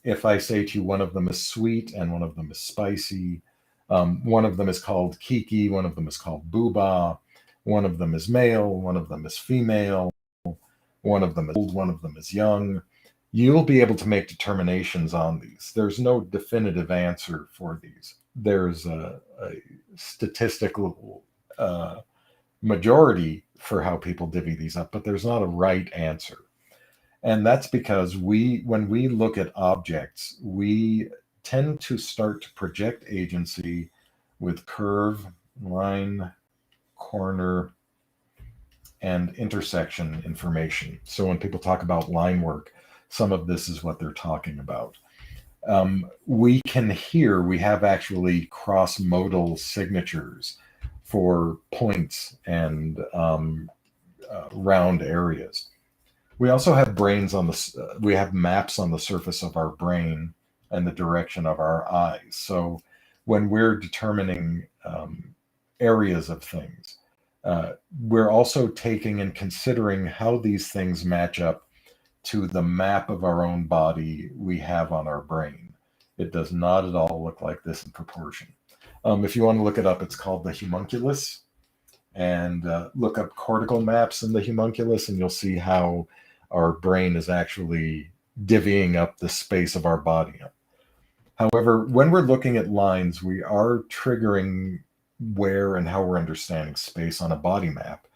If I say to you one of them is sweet and one of them is spicy, one of them is called Kiki, one of them is called Booba, one of them is male, one of them is female, one of them is old, one of them is young. You'll be able to make determinations on these. There's no definitive answer for these. There's a statistical majority for how people divvy these up, but there's not a right answer. And that's because when we look at objects, we tend to start to project agency with curve, line, corner, and intersection information. So when people talk about line work, some of this is what they're talking about. We can hear, we have actually cross-modal signatures for points and round areas. We also have we have maps on the surface of our brain and the direction of our eyes. So when we're determining areas of things, we're also taking and considering how these things match up to the map of our own body we have on our brain. It does not at all look like this in proportion. If you want to look it up, it's called the homunculus, and look up cortical maps in the homunculus, and you'll see how our brain is actually divvying up the space of our body. However, when we're looking at lines, we are triggering where and how we're understanding space on a body map.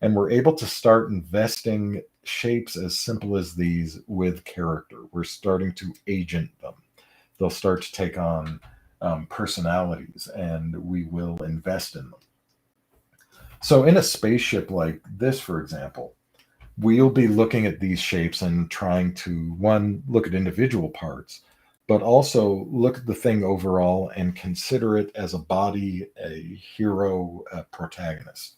And we're able to start investing shapes as simple as these with character. We're starting to agent them. They'll start to take on personalities, and we will invest in them. So in a spaceship like this, for example, we'll be looking at these shapes and trying to, one, look at individual parts, but also look at the thing overall and consider it as a body, a hero, a protagonist.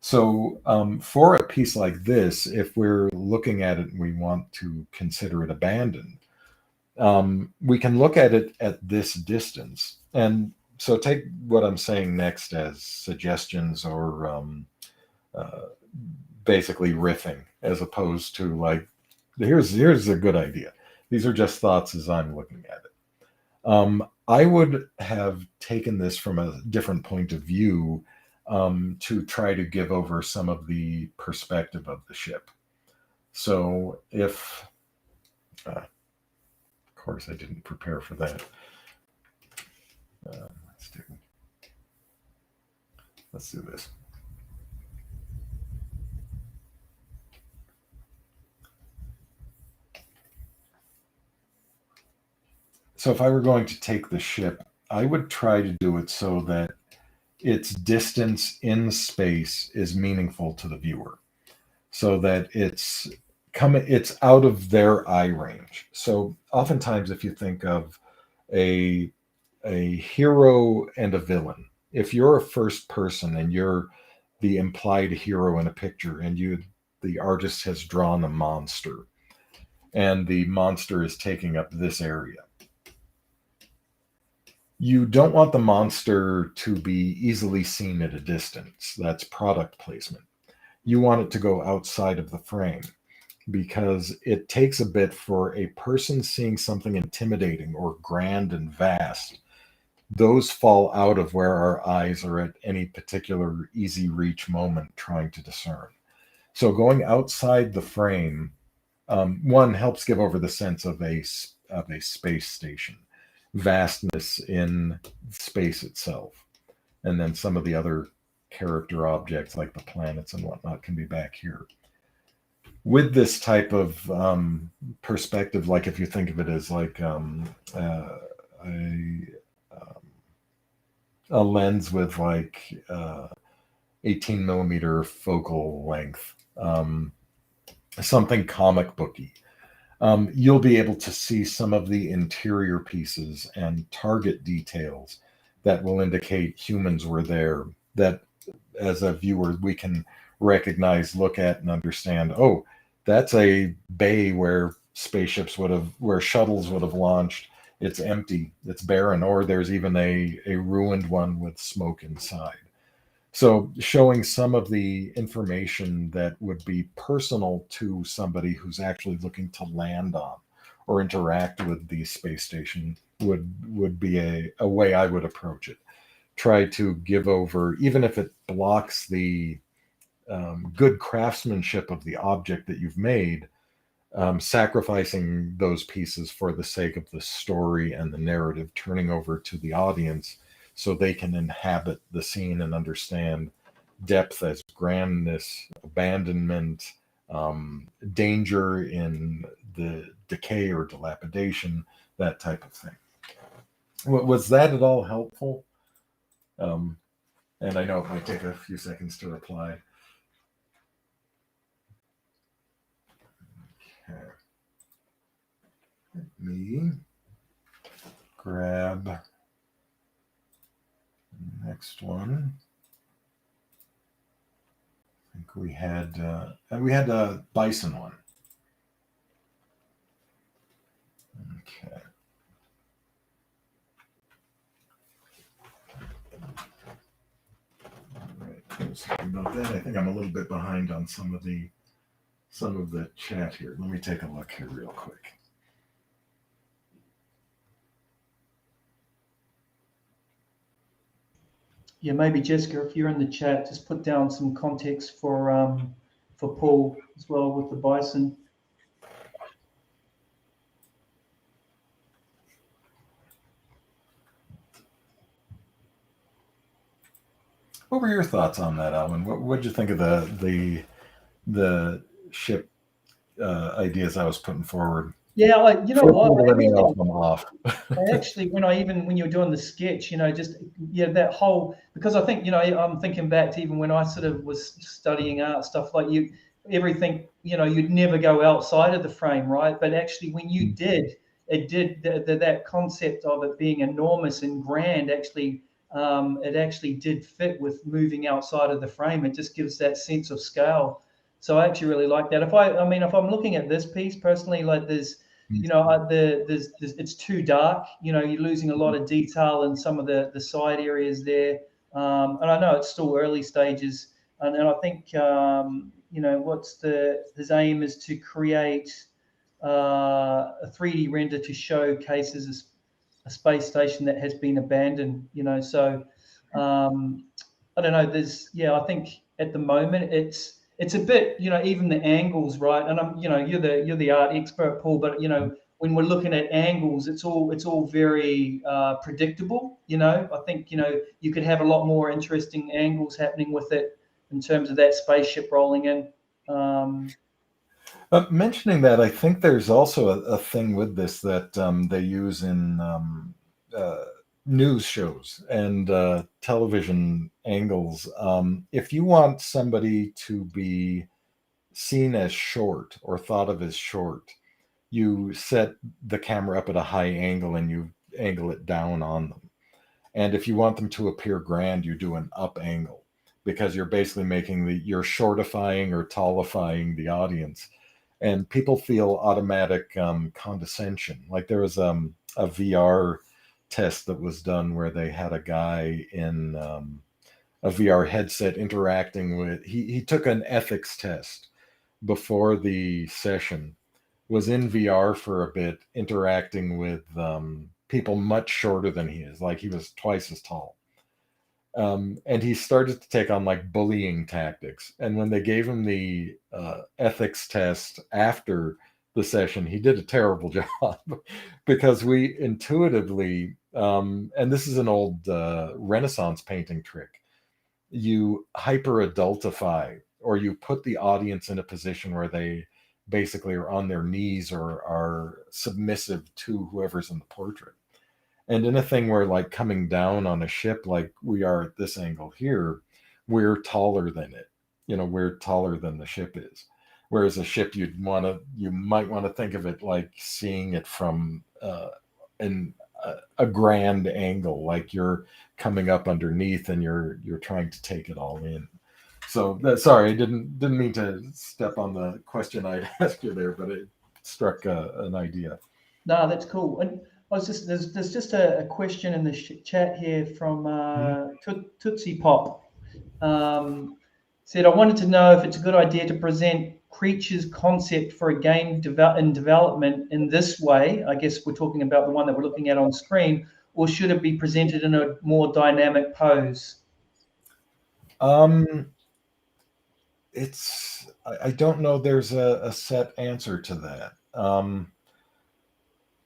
So for a piece like this, if we're looking at it and we want to consider it abandoned, we can look at it at this distance. And so take what I'm saying next as suggestions or basically riffing, as opposed to like, here's a good idea. These are just thoughts as I'm looking at it. I would have taken this from a different point of view to try to give over some of the perspective of the ship. So if, of course, I didn't prepare for that. Let's do this. So if I were going to take the ship, I would try to do it so that its distance in space is meaningful to the viewer, so that it's out of their eye range. So oftentimes, if you think of a hero and a villain, if you're a first person and you're the implied hero in a picture, and the artist has drawn a monster, and the monster is taking up this area, you don't want the monster to be easily seen at a distance. That's product placement. You want it to go outside of the frame, because it takes a bit for a person seeing something intimidating or grand and vast. Those fall out of where our eyes are at any particular easy reach moment trying to discern. So going outside the frame, one, helps give over the sense of a space station, vastness in space itself. And then some of the other character objects like the planets and whatnot can be back here. With this type of perspective, like if you think of it as like a lens with like 18 millimeter focal length, something comic booky, you'll be able to see some of the interior pieces and target details that will indicate humans were there, that as a viewer we can recognize, look at, and understand, oh, that's a bay where shuttles would have launched. It's empty, it's barren, or there's even a ruined one with smoke inside. So showing some of the information that would be personal to somebody who's actually looking to land on or interact with the space station would be a way I would approach it. Try to give over, even if it blocks the good craftsmanship of the object that you've made, sacrificing those pieces for the sake of the story and the narrative, turning over to the audience so they can inhabit the scene and understand depth as grandness, abandonment, danger in the decay or dilapidation, that type of thing. Was that at all helpful? And I know it might take a few seconds to reply. Okay. Let me grab the next one. I think we had a bison one. Okay. All right. Sorry about that. I think I'm a little bit behind on some of the chat here. Let me take a look here real quick. Yeah, maybe Jessica, if you're in the chat, just put down some context for Paul as well with the bison. What were your thoughts on that, Alvin? What did you think of the ship ideas I was putting forward? Yeah, you know what? Let me know if I'm off. I actually, when you were doing the sketch, that whole, because I think, I'm thinking back to even when I sort of was studying art stuff, like everything, you'd never go outside of the frame, right? But actually, when you did, that concept of it being enormous and grand, actually, it actually did fit with moving outside of the frame. It just gives that sense of scale. So I actually really like that. If I'm looking at this piece personally, like there's it's too dark. You're losing a lot of detail in some of the side areas there. And I know it's still early stages, and I think his aim is to create a 3D render to showcase as a space station that has been abandoned. So I don't know. I think at the moment it's a bit, even the angles, right? And you're the art expert, Paul, but when we're looking at angles, it's all very predictable. I think you could have a lot more interesting angles happening with it in terms of that spaceship rolling in. Mentioning that, I think there's also a thing with this that they use in news shows and television angles. If you want somebody to be seen as short or thought of as short, you set the camera up at a high angle and you angle it down on them. And if you want them to appear grand, you do an up angle, because you're basically you're shortifying or tallifying the audience. And people feel automatic condescension. Like there was a VR test that was done where they had a guy in a VR headset interacting with, he took an ethics test before the session, was in VR for a bit, interacting with people much shorter than he is, like he was twice as tall. And he started to take on like bullying tactics. And when they gave him the ethics test after the session, he did a terrible job because we intuitively, and this is an old Renaissance painting trick, you hyper adultify, or you put the audience in a position where they basically are on their knees or are submissive to whoever's in the portrait. And in a thing where like coming down on a ship like we are at this angle here, we're taller than it. We're taller than the ship is. Whereas a ship, you might want to think of it like seeing it from a grand angle, like you're coming up underneath and you're trying to take it all in. So sorry, I didn't mean to step on the question I asked you there, but it struck an idea. No, that's cool. And there's just a question in the chat here from Tootsie Pop. Said, I wanted to know if it's a good idea to present creatures concept for a game in development in this way. I guess we're talking about the one that we're looking at on screen, or should it be presented in a more dynamic pose? I don't know there's a set answer to that.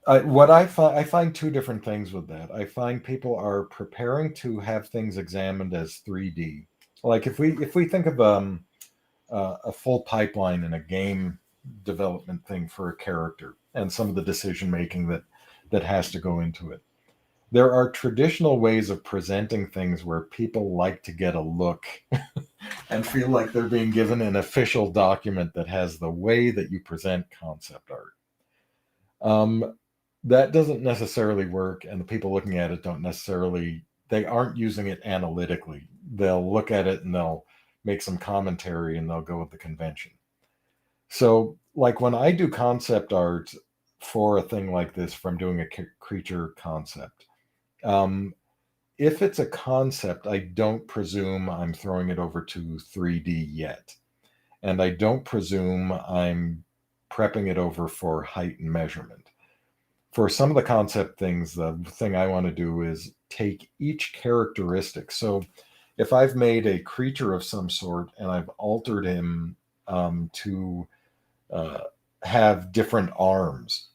I find two different things with that. I find people are preparing to have things examined as 3D. Like if we think of a full pipeline in a game development thing for a character and some of the decision making that has to go into it. There are traditional ways of presenting things where people like to get a look and feel like they're being given an official document that has the way that you present concept art. That doesn't necessarily work, and the people looking at it they aren't using it analytically. They'll look at it and they'll make some commentary and they'll go with the convention. So, like when I do concept art for a thing like this, from doing a creature concept, if it's a concept, I don't presume I'm throwing it over to 3D yet. And I don't presume I'm prepping it over for height and measurement. For some of the concept things, the thing I want to do is take each characteristic. So if I've made a creature of some sort and I've altered him to have different arms,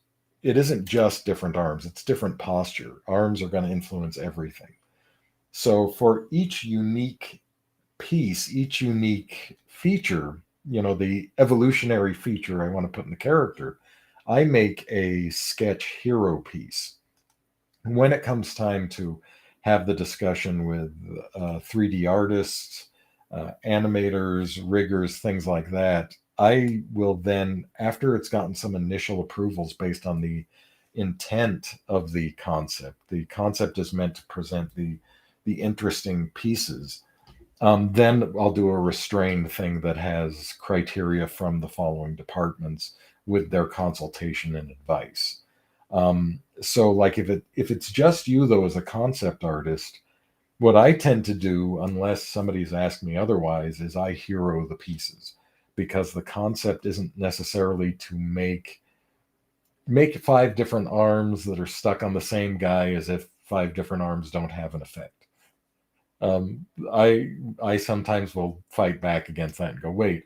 it isn't just different arms, it's different posture. Arms are going to influence everything. So for each unique piece, each unique feature, the evolutionary feature I want to put in the character, I make a sketch hero piece. When it comes time to have the discussion with 3D artists, animators, riggers, things like that, I will then, after it's gotten some initial approvals based on the intent of the concept is meant to present the interesting pieces. Then I'll do a restrained thing that has criteria from the following departments with their consultation and advice. So like if it's just you though as a concept artist, what I tend to do, unless somebody's asked me otherwise, is I hero the pieces, because the concept isn't necessarily to make 5 different arms that are stuck on the same guy as if 5 different arms don't have an effect. I sometimes will fight back against that and go, wait,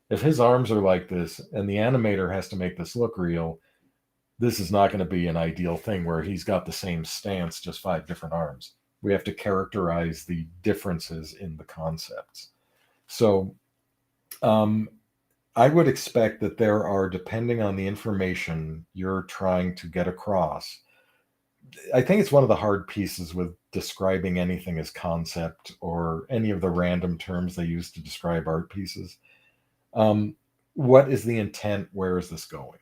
if his arms are like this and the animator has to make this look real, this is not going to be an ideal thing where he's got the same stance, just 5 different arms. We have to characterize the differences in the concepts. So I would expect that there are, depending on the information you're trying to get across, I think it's one of the hard pieces with describing anything as concept or any of the random terms they use to describe art pieces. What is the intent? Where is this going?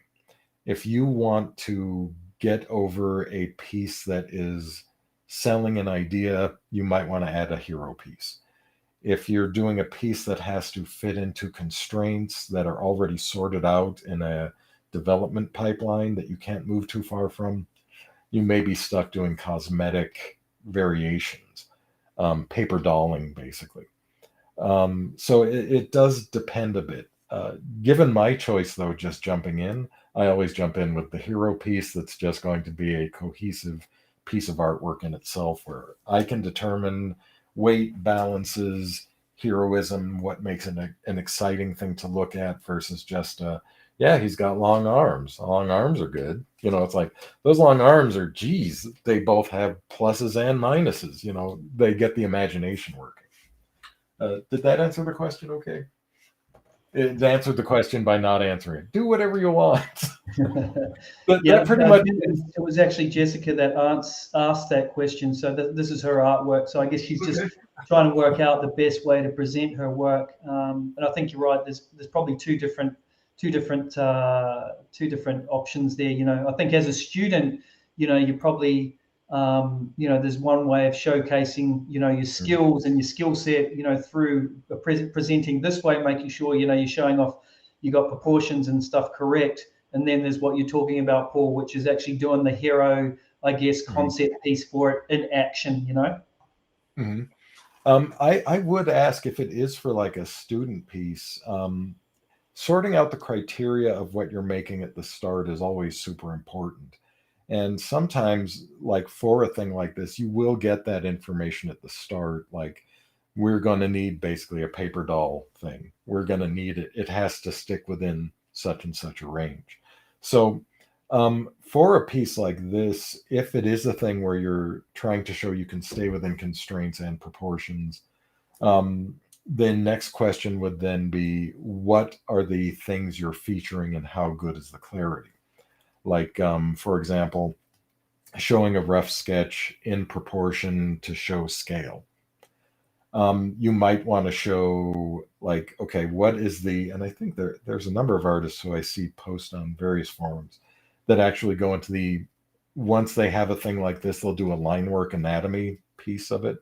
If you want to get over a piece that is selling an idea, you might want to add a hero piece. If you're doing a piece that has to fit into constraints that are already sorted out in a development pipeline that you can't move too far from, you may be stuck doing cosmetic variations, paper dolling, basically. So it does depend a bit. Given my choice, though, just jumping in, I always jump in with the hero piece that's just going to be a cohesive piece of artwork in itself, where I can determine weight, balances, heroism, what makes it an exciting thing to look at versus just yeah, he's got long arms. Long arms are good. It's like those long arms are, geez, they both have pluses and minuses. They get the imagination working. Did that answer the question okay? It answered the question by not answering it. Do whatever you want. But yeah, that pretty much. It was actually Jessica that asked that question. So this is her artwork. So I guess she's just trying to work out the best way to present her work. And I think you're right. There's probably two different options there. I think as a student, you probably there's one way of showcasing your skills and your skill set through presenting this way, making sure you're showing off you got proportions and stuff correct. And then there's what you're talking about, Paul, which is actually doing the hero, I guess, concept piece for it in action. Mm-hmm. I would ask, if it is for like a student piece, sorting out the criteria of what you're making at the start is always super important. And sometimes, like for a thing like this, you will get that information at the start. Like, we're going to need basically a paper doll thing. We're going to need it. It has to stick within such and such a range. So for a piece like this, if it is a thing where you're trying to show you can stay within constraints and proportions, the next question would then be, what are the things you're featuring and how good is the clarity? Like, for example, showing a rough sketch in proportion to show scale. You might want to show, like, okay, what is the, and I think there's a number of artists who I see post on various forums that actually go into the, once they have a thing like this, they'll do a line work anatomy piece of it,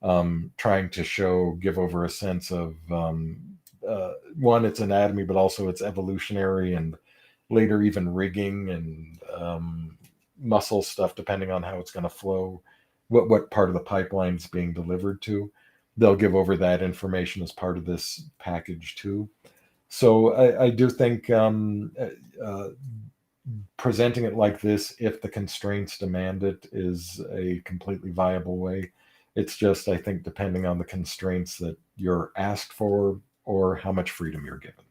trying to give over a sense of, one, its anatomy, but also its evolutionary and later even rigging and muscle stuff, depending on how it's going to flow, what part of the pipeline is being delivered to. They'll give over that information as part of this package too. So I do think presenting it like this, if the constraints demand it, is a completely viable way. It's just, I think, depending on the constraints that you're asked for or how much freedom you're given.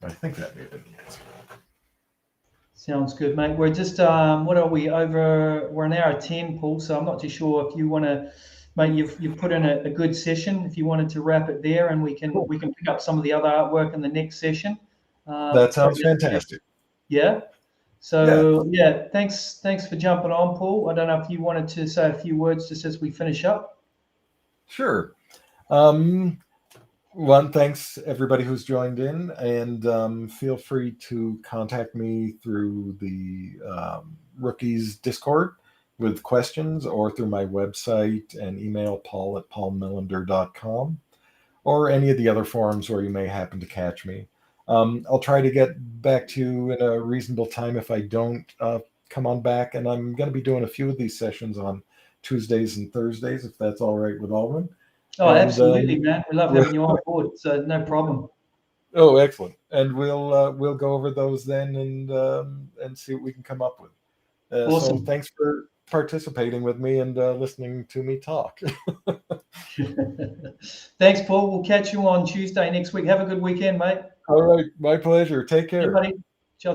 I think that may have been the answer. Sounds good, mate. We're just, what are we over? We're an hour 10, Paul. So I'm not too sure if you want to, mate. You've put in a good session. If you wanted to wrap it there, and we can pick up some of the other artwork in the next session. That sounds fantastic. Yeah. So yeah, thanks for jumping on, Paul. I don't know if you wanted to say a few words just as we finish up. Sure. One, thanks everybody who's joined in, and feel free to contact me through the Rookies Discord with questions, or through my website and email, paul@paulmellender.com, or any of the other forums where you may happen to catch me. I'll try to get back to you in a reasonable time if I don't come on back, and I'm going to be doing a few of these sessions on Tuesdays and Thursdays, if that's all right with Alvin. Oh, and, absolutely, man. We love having you on board, so no problem. Oh, excellent. And we'll go over those then and see what we can come up with. Awesome. So thanks for participating with me and listening to me talk. Thanks, Paul. We'll catch you on Tuesday next week. Have a good weekend, mate. All right. My pleasure. Take care. Everybody.